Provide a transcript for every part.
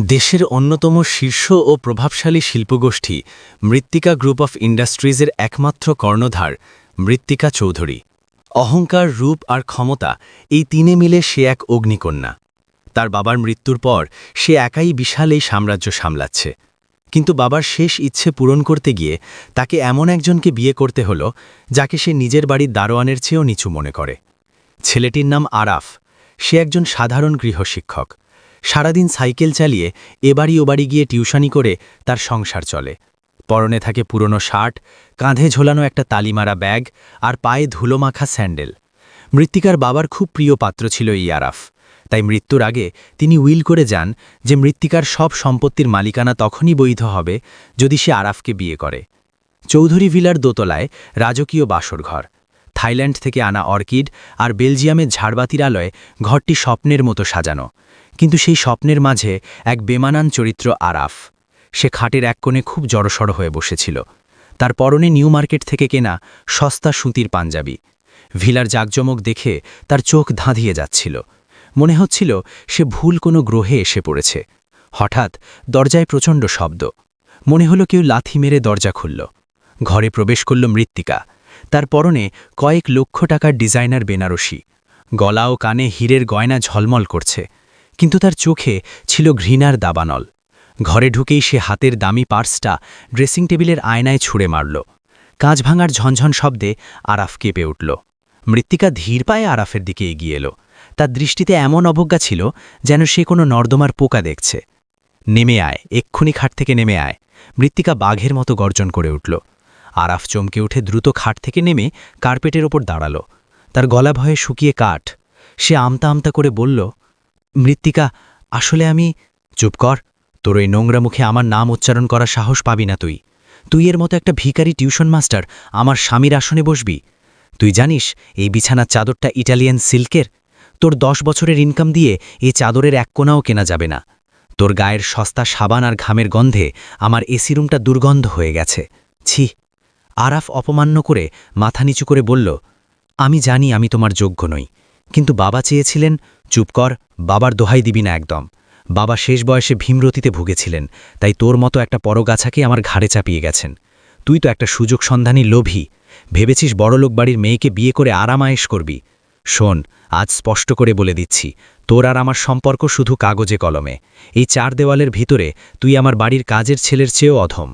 দেশের অন্যতম শীর্ষ ও প্রভাবশালী শিল্পগোষ্ঠী মৃত্তিকা গ্রুপ অফ ইন্ডাস্ট্রিজের একমাত্র কর্ণধার মৃত্তিকা চৌধুরী। অহংকার, রূপ আর ক্ষমতা, এই তিনে মিলে সে এক অগ্নিকন্যা। তার বাবার মৃত্যুর পর সে একাই বিশাল এই সাম্রাজ্য সামলাচ্ছে। কিন্তু বাবার শেষ ইচ্ছে পূরণ করতে গিয়ে তাকে এমন একজনকে বিয়ে করতে হলো যাকে সে নিজের বাড়ির দারোয়ানের চেয়েও নিচু মনে করে। ছেলেটির নাম আরাফ। সে একজন সাধারণ গৃহশিক্ষক। সারাদিন সাইকেল চালিয়ে এবাড়ি ওবাড়ি গিয়ে টিউশনি করে তার সংসার চলে। পরনে থাকে পুরনো শার্ট, কাঁধে ঝোলানো একটা তালিমারা ব্যাগ আর পায়ে ধুলোমাখা স্যান্ডেল। মৃত্তিকার বাবার খুব প্রিয় পাত্র ছিল এই আরাফ। তাই মৃত্যুর আগে তিনি উইল করে যান যে মৃত্তিকার সব সম্পত্তির মালিকানা তখনই বৈধ হবে যদি সে আরাফকে বিয়ে করে। চৌধুরী ভিলার দোতলায় রাজকীয় বাসরঘর, থাইল্যান্ড থেকে আনা অর্কিড আর বেলজিয়ামের ঝাড়বাতির আলোয় ঘরটি স্বপ্নের মতো সাজানো। কিন্তু সেই স্বপ্নের মাঝে এক বেমানান চরিত্র আরাফ। সে খাটের এক কোণে খুব জড়সড় হয়ে বসেছিল। তার পরনে নিউ মার্কেট থেকে কেনা সস্তা সুতির পাঞ্জাবি। ভিলার জাঁকজমক দেখে তার চোখ ধাঁধিয়ে যাচ্ছিল। মনে হচ্ছিল সে ভুল কোনো গ্রহে এসে পড়েছে। হঠাৎ দরজায় প্রচণ্ড শব্দ। মনে হলো কেউ লাথি মেরে দরজা খুলল। ঘরে প্রবেশ করল মৃত্তিকা। তার পরনে কয়েক লক্ষ টাকার ডিজাইনার বেনারসি। গলা ও কানে হীরের গয়না ঝলমল করছে, কিন্তু তার চোখে ছিল ঘৃণার দাবানল। ঘরে ঢুকেই সে হাতের দামি পার্সটা ড্রেসিং টেবিলের আয়নায় ছুঁড়ে মারল। কাঁচ ভাঙার ঝনঝন শব্দে আরাফ কেঁপে উঠল। মৃত্তিকা ধীর পায়ে আরাফের দিকে এগিয়ে এলো। তার দৃষ্টিতে এমন অবজ্ঞা ছিল যেন সে কোনো নর্দমার পোকা দেখছে। নেমে আয়, এক্ষুনি খাট থেকে নেমে আয়, মৃত্তিকা বাঘের মতো গর্জন করে উঠল। আরাফ চমকে উঠে দ্রুত খাট থেকে নেমে কার্পেটের ওপর দাঁড়াল। তার গলা ভয়ে শুকিয়ে কাঠ। সে আমতা আমতা করে বলল, মৃত্তিকা, আসলে আমি। চুপ কর, তোর ওই নোংরা মুখে আমার নাম উচ্চারণ করার সাহস পাবি না। তুই এর মতো একটা ভিখারি টিউশন মাস্টার আমার স্বামীর আসনে বসবি? তুই জানিস এই বিছানার চাদরটা ইটালিয়ান সিল্কের? তোর 10 বছরের ইনকাম দিয়ে এই চাদরের এক কোনাও কেনা যাবে না। তোর গায়ের সস্তা সাবান আর ঘামের গন্ধে আমার এসি রুমটা দুর্গন্ধ হয়ে গেছে। ছি। আরাফ অপমান্য করে মাথা নিচু করে বলল, আমি জানি আমি তোমার যোগ্য নই, কিন্তু বাবা চেয়েছিলেন। চুপ কর, বাবার দোহাই দিবি না একদম। বাবা শেষ বয়সে ভীমরতিতে ভুগেছিলেন, তাই তোর মতো একটা পরগাছাকে আমার ঘাড়ে চাপিয়ে গেছেন। তুই তো একটা সুযোগ সন্ধানী লোভী। ভেবেছিস বড়লোক বাড়ির মেয়েকে বিয়ে করে আরামায়েশ করবি। শোন, আজ স্পষ্ট করে বলে দিচ্ছি, তোর আর আমার সম্পর্ক শুধু কাগজে কলমে। এই 4 দেওয়ালের ভিতরে তুই আমার বাড়ির কাজের ছেলের চেয়েও অধম।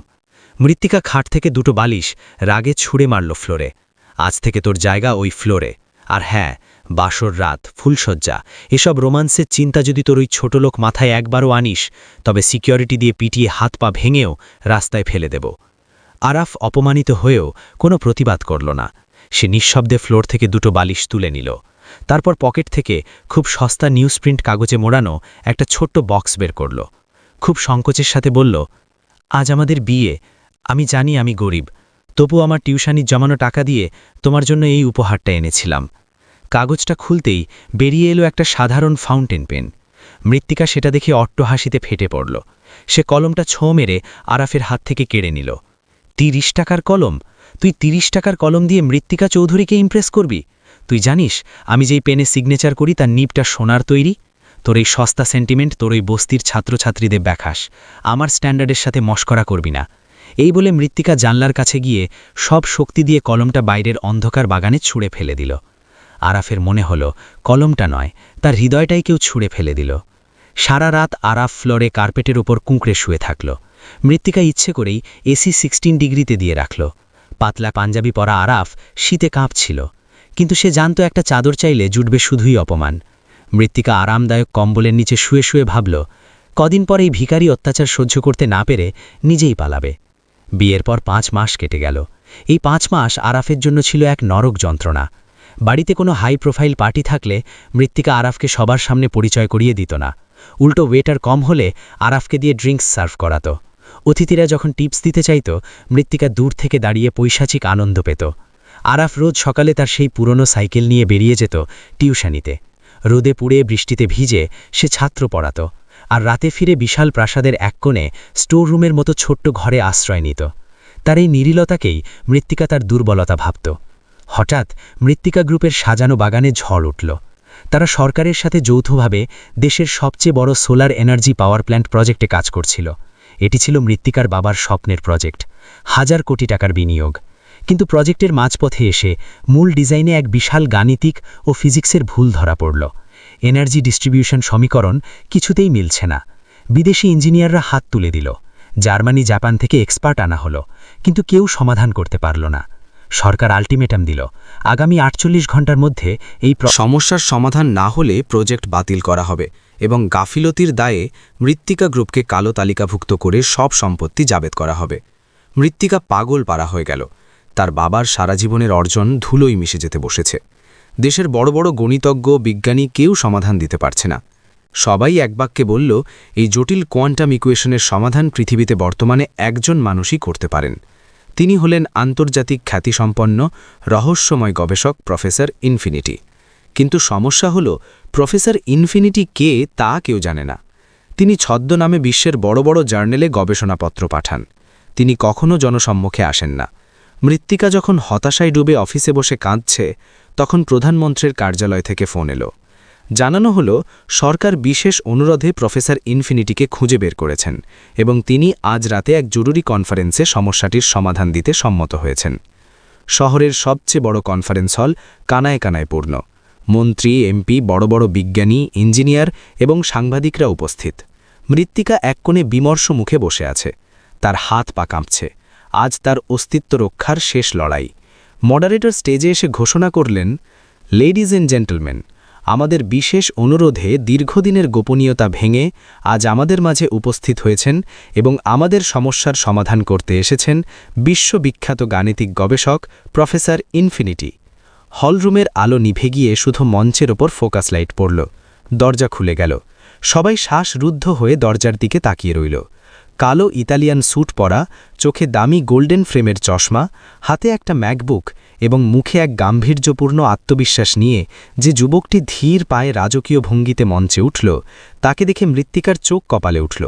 মৃত্তিকা খাট থেকে দুটো বালিশ রাগে ছুঁড়ে মারল ফ্লোরে। আজ থেকে তোর জায়গা ওই ফ্লোরে। আর হ্যাঁ, বাসর রাত, ফুলশয্যা, এসব রোমান্সের চিন্তা যদি তোর ওই ছোটলোক মাথায় একবারও আনিস, তবে সিকিউরিটি দিয়ে পিটিয়ে হাত পা ভেঙেও রাস্তায় ফেলে দেব। আরাফ অপমানিত হয়েও কোনো প্রতিবাদ করল না। সে নিঃশব্দে ফ্লোর থেকে দুটো বালিশ তুলে নিল। তারপর পকেট থেকে খুব সস্তা নিউজপ্রিন্ট কাগজে মোড়ানো একটা ছোট্ট বক্স বের করল। খুব সংকোচের সাথে বলল, আজ আমাদের বিয়ে। আমি জানি আমি গরিব, তবু আমার টিউশনির জমানো টাকা দিয়ে তোমার জন্য এই উপহারটা এনেছিলাম। কাগজটা খুলতেই বেরিয়ে এলো একটা সাধারণ ফাউন্টেন পেন। মৃত্তিকা সেটা দেখে অট্টহাসিতে ফেটে পড়ল। সে কলমটা ছোঁ মেরে আরাফের হাত থেকে কেড়ে নিল। 30 টাকার কলম? তুই 30 টাকার কলম দিয়ে মৃত্তিকা চৌধুরীকে ইমপ্রেস করবি? তুই জানিস আমি যেই পেনে সিগনেচার করি তার নিবটা সোনার তৈরি? তোর এই সস্তা সেন্টিমেন্ট তোর ওই বস্তির ছাত্রছাত্রীদের ব্যাখাস। আমার স্ট্যান্ডার্ডের সাথে মশকরা করবি না। এই বলে মৃত্তিকা জানলার কাছে গিয়ে সব শক্তি দিয়ে কলমটা বাইরের অন্ধকার বাগানে ছুঁড়ে ফেলে দিল। আরাফের মনে হলো কলমটা নয়, তার হৃদয়টাই কেউ ছুঁড়ে ফেলে দিল। সারা রাত আরাফ ফ্লোরে কার্পেটের ওপর কুঁকড়ে শুয়ে থাকল। মৃত্তিকা ইচ্ছে করেই এসি 16 ডিগ্রিতে দিয়ে রাখল। পাতলা পাঞ্জাবি পরা আরাফ শীতে কাঁপছিল, কিন্তু সে জানত একটা চাদর চাইলে জুটবে শুধুই অপমান। মৃত্তিকা আরামদায়ক কম্বলের নিচে শুয়ে শুয়ে ভাবল, কদিন পর এই ভিখারি অত্যাচার সহ্য করতে না পেরে নিজেই পালাবে। বিয়ের পর 5 মাস কেটে গেল। এই 5 মাস আরাফের জন্য ছিল এক নরক যন্ত্রণা। বাড়িতে কোনো হাই প্রোফাইল পার্টি থাকলে মৃত্তিকা আরাফকে সবার সামনে পরিচয় করিয়ে দিত না। উল্টো ওয়েটার কম হলে আরাফকে দিয়ে ড্রিঙ্কস সার্ভ করাত। অতিথিরা যখন টিপস দিতে চাইত, মৃত্তিকা দূর থেকে দাঁড়িয়ে পৈশাচিক আনন্দ পেত। আরাফ রোজ সকালে তার সেই পুরনো সাইকেল নিয়ে বেরিয়ে যেত টিউশনিতে। রোদে পুড়ে বৃষ্টিতে ভিজে সে ছাত্র পড়াত, আর রাতে ফিরে বিশাল প্রাসাদের এক কোণে স্টোর রুমের মতো ছোট্ট ঘরে আশ্রয় নিত। তার এই নিরিলতাকেই মৃত্তিকা তার দুর্বলতা ভাবত। হঠাৎ মৃত্তিকা গ্রুপের সাজানো বাগানে ঝড় উঠল। তারা সরকারের সাথে যৌথভাবে দেশের সবচেয়ে বড় সোলার এনার্জি পাওয়ার প্ল্যান্ট প্রজেক্টে কাজ করছিল। এটি ছিল মৃত্তিকার বাবার স্বপ্নের প্রজেক্ট, হাজার কোটি টাকার বিনিয়োগ। কিন্তু প্রজেক্টের মাঝপথে এসে মূল ডিজাইনে এক বিশাল গাণিতিক ও ফিজিক্সের ভুল ধরা পড়ল। এনার্জি ডিস্ট্রিবিউশন সমীকরণ কিছুতেই মিলছে না। বিদেশি ইঞ্জিনিয়াররা হাত তুলে দিল, জার্মানি জাপান থেকে এক্সপার্ট আনা হলো, কিন্তু কেউ সমাধান করতে পারল না। সরকার আলটিমেটাম দিল, আগামী ৪৮ ঘন্টার মধ্যে এই সমস্যার সমাধান না হলে প্রজেক্ট বাতিল করা হবে এবং গাফিলতির দায়ে মৃত্তিকা গ্রুপকে কালো তালিকাভুক্ত করে সব সম্পত্তি জাবেদ করা হবে। মৃত্তিকা পাগল পারা হয়ে গেল। তার বাবার সারা জীবনের অর্জন ধুলোই মিশে যেতে বসেছে। দেশের বড় বড় গণিতজ্ঞ বিজ্ঞানী কেউ সমাধান দিতে পারছে না। সবাই এক বাক্যে বলল, এই জটিল কোয়ান্টাম ইকুয়েশনের সমাধান পৃথিবীতে বর্তমানে একজন মানুষই করতে পারেন। তিনি হলেন আন্তর্জাতিক খ্যাতিসম্পন্ন রহস্যময় গবেষক প্রফেসর ইনফিনিটি। কিন্তু সমস্যা হল, প্রফেসর ইনফিনিটি কে তা কেউ জানে না। তিনি ছদ্মনামে বিশ্বের বড় বড় জার্নালে গবেষণাপত্র পাঠান। তিনি কখনো জনসম্মুখে আসেন না। মৃত্তিকা যখন হতাশায় ডুবে অফিসে বসে কাঁদছে, তখন প্রধানমন্ত্রীর কার্যালয় থেকে ফোন এলো। জানানো হলো, সরকার বিশেষ অনুরোধে প্রফেসর ইনফিনিটিকে খুঁজে বের করেছেন এবং তিনি আজ রাতে এক জরুরি কনফারেন্সে সমস্যাটির সমাধান দিতে সম্মত হয়েছেন। শহরের সবচেয়ে বড় কনফারেন্স হল কানায় কানায় পূর্ণ। মন্ত্রী, এমপি, বড় বড় বিজ্ঞানী, ইঞ্জিনিয়ার এবং সাংবাদিকরা উপস্থিত। মৃত্তিকা এক কোণে বিমর্ষ মুখে বসে আছে। তার হাত পা কাঁপছে। আজ তার অস্তিত্ব রক্ষার শেষ লড়াই। মডারেটর স্টেজে এসে ঘোষণা করলেন, লেডিজ এন্ড জেন্টলম্যান, আমাদের বিশেষ অনুরোধে দীর্ঘদিনের গোপনীয়তা ভেঙে আজ আমাদের মাঝে উপস্থিত হয়েছেন এবং আমাদের সমস্যার সমাধান করতে এসেছেন বিশ্ববিখ্যাত গাণিতিক গবেষক প্রফেসর ইনফিনিটি। হলরুমের আলো নিভে গিয়ে শুধু মঞ্চের ওপর ফোকাস লাইট পড়ল। দরজা খুলে গেল। সবাই শ্বাসরুদ্ধ হয়ে দরজার দিকে তাকিয়ে রইল। কালো ইতালিয়ান স্যুট পরা, চোখে দামি গোল্ডেন ফ্রেমের চশমা, হাতে একটা ম্যাকবুক এবং মুখে এক গাম্ভীর্যপূর্ণ আত্মবিশ্বাস নিয়ে যে যুবকটি ধীর পায়ে রাজকীয় ভঙ্গিতে মঞ্চে উঠল, তাকে দেখে মৃত্তিকার চোখ কপালে উঠল।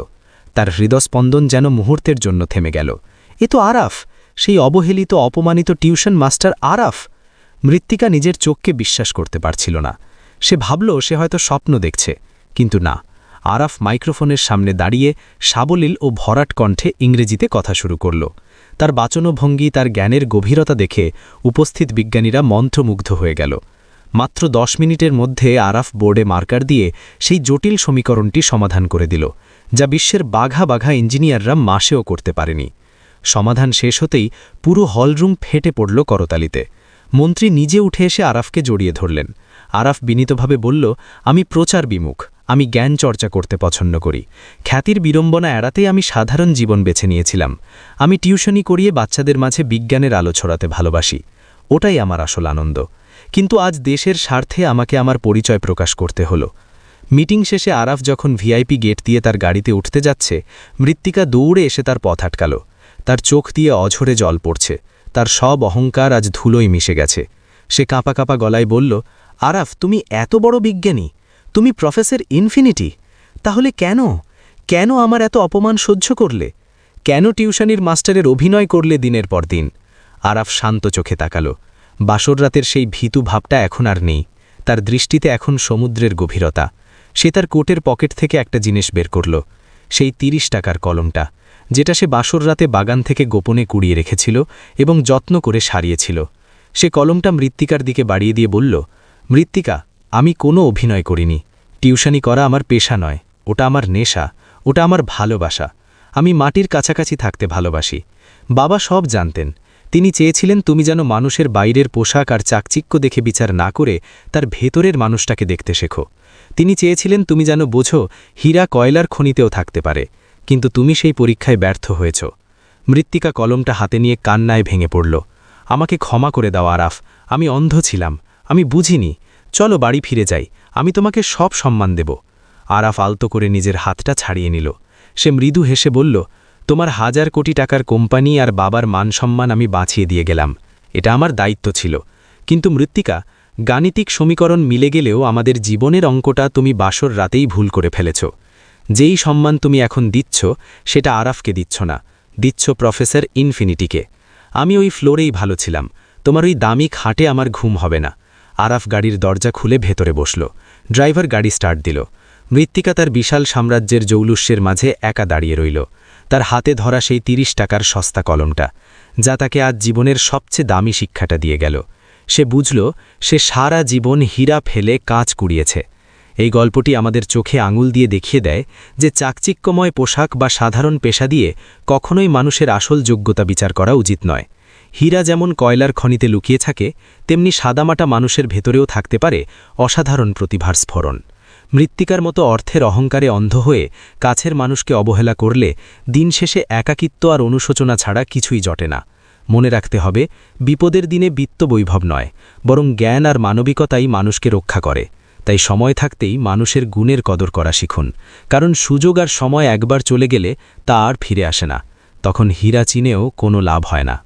তার হৃদস্পন্দন যেন মুহূর্তের জন্য থেমে গেল। এ তো আরাফ, সেই অবহেলিত অপমানিত টিউশন মাস্টার আরাফ। মৃত্তিকা নিজের চোখকে বিশ্বাস করতে পারছিল না। সে ভাবল সে হয়তো স্বপ্ন দেখছে, কিন্তু না। আরাফ মাইক্রোফোনের সামনে দাঁড়িয়ে সাবলীল ও ভরাট কণ্ঠে ইংরেজিতে কথা শুরু করল। তার বাচনভঙ্গি, তার জ্ঞানের গভীরতা দেখে উপস্থিত বিজ্ঞানীরা মন্ত্রমুগ্ধ হয়ে গেল। মাত্র 10 মিনিটের মধ্যে আরাফ বোর্ডে মার্কার দিয়ে সেই জটিল সমীকরণটি সমাধান করে দিল, যা বিশ্বের বাঘা বাঘা ইঞ্জিনিয়াররা মাসেও করতে পারেনি। সমাধান শেষ হতেই পুরো হলরুম ফেটে পড়ল করতালিতে। মন্ত্রী নিজে উঠে এসে আরাফকে জড়িয়ে ধরলেন। আরাফ বিনীতভাবে বলল, আমি প্রচার বিমুখ, আমি জ্ঞান চর্চা করতে পছন্দ করি। খ্যাতির বিড়ম্বনা এড়াতেই আমি সাধারণ জীবন বেছে নিয়েছিলাম। আমি টিউশনি করিয়ে বাচ্চাদের মাঝে বিজ্ঞানের আলো ছড়াতে ভালোবাসি। ওটাই আমার আসল আনন্দ। কিন্তু আজ দেশের স্বার্থে আমাকে আমার পরিচয় প্রকাশ করতে হলো। মিটিং শেষে আরাফ যখন ভিআইপি গেট দিয়ে তার গাড়িতে উঠতে যাচ্ছে, মৃত্তিকা দৌড়ে এসে তার পথ আটকাল। তার চোখ দিয়ে অঝরে জল পড়ছে। তার সব অহংকার আজ ধুলোয় মিশে গেছে। সে কাঁপা কাঁপা গলায় বলল, আরাফ, তুমি এত বড় বিজ্ঞানী, তুমি প্রফেসর ইনফিনিটি, তাহলে কেন আমার এত অপমান সহ্য করলে? কেন টিউশনির মাস্টারের অভিনয় করলে দিনের পর দিন? আরাফ শান্ত চোখে তাকাল। বাসর রাতের সেই ভীতু ভাবটা এখন আর নেই। তার দৃষ্টিতে এখন সমুদ্রের গভীরতা। সে তার কোটের পকেট থেকে একটা জিনিস বের করল, সেই 30 টাকার কলমটা, যেটা সে বাসর রাতে বাগান থেকে গোপনে কুড়িয়ে রেখেছিল এবং যত্ন করে সারিয়েছিল। সে কলমটা মৃত্তিকার দিকে বাড়িয়ে দিয়ে বলল, মৃত্তিকা, আমি কোনো অভিনয় করিনি। টিউশনি করা আমার পেশা নয়, ওটা আমার নেশা, ওটা আমার ভালোবাসা। আমি মাটির কাছাকাছি থাকতে ভালোবাসি। বাবা সব জানতেন। তিনি চেয়েছিলেন তুমি যেন মানুষের বাইরের পোশাক আর চাকচিক্য দেখে বিচার না করে তার ভেতরের মানুষটাকে দেখতে শেখো। তিনি চেয়েছিলেন তুমি যেন বোঝো হীরা কয়লার খনিতেও থাকতে পারে, কিন্তু তুমি সেই পরীক্ষায় ব্যর্থ হয়েছ। মৃত্তিকা কলমটা হাতে নিয়ে কান্নায় ভেঙে পড়ল। আমাকে ক্ষমা করে দাও আরাফ, আমি অন্ধ ছিলাম, আমি বুঝিনি। চলো বাড়ি ফিরে যাই, আমি তোমাকে সব সম্মান দেব। আরাফ আলতো করে নিজের হাতটা ছাড়িয়ে নিল। সে মৃদু হেসে বলল, তোমার 1000 কোটি টাকার কোম্পানি আর বাবার মান সম্মান আমি বাঁচিয়ে দিয়ে গেলাম। এটা আমার দায়িত্ব ছিল। কিন্তু মৃত্তিকা, গাণিতিক সমীকরণ মিলে গেলেও আমাদের জীবনের অঙ্কটা তুমি বাসর রাতেই ভুল করে ফেলেছ। যেই সম্মান তুমি এখন দিচ্ছ সেটা আরাফকে দিচ্ছ না, দিচ্ছ প্রফেসর ইনফিনিটিকে। আমি ওই ফ্লোরেই ভালো ছিলাম, তোমার ওই দামি খাটে আমার ঘুম হবে না। আরাফ গাড়ির দরজা খুলে ভেতরে বসল। ড্রাইভার গাড়ি স্টার্ট দিল। মৃত্তিকা তার বিশাল সাম্রাজ্যের জৌলুস্যের মাঝে একা দাঁড়িয়ে রইল, তার হাতে ধরা সেই ৩০ টাকার সস্তা কলমটা, যা তাকে আজ জীবনের সবচেয়ে দামি শিক্ষাটা দিয়ে গেল। সে বুঝল সে সারা জীবন হীরা ফেলে কাঁচ কুড়িয়েছে। এই গল্পটি আমাদের চোখে আঙুল দিয়ে দেখিয়ে দেয় যে চাকচিক্যময় পোশাক বা সাধারণ পেশা দিয়ে কখনোই মানুষের আসল যোগ্যতা বিচার করা উচিত নয়। হীরা যেমন কয়লার খনিতে লুকিয়ে থাকে, তেমনি সাদামাটা মানুষের ভেতরেও থাকতে পারে অসাধারণ প্রতিভার স্ফোরণ। মৃত্তিকার মতো অর্থের অহংকারে অন্ধ হয়ে কাছের মানুষকে অবহেলা করলে দিন শেষে একাকিত্ব আর অনুশোচনা ছাড়া কিছুই জটে না। মনে রাখতে হবে, বিপদের দিনে বিত্তবৈভব নয়, বরং জ্ঞান আর মানবিকতাই মানুষকে রক্ষা করে। তাই সময় থাকতেই মানুষের গুণের কদর করা শিখুন, কারণ সুযোগ আর সময় একবার চলে গেলে তা আর ফিরে আসে না। তখন হীরা চিনেও কোনো লাভ হয় না।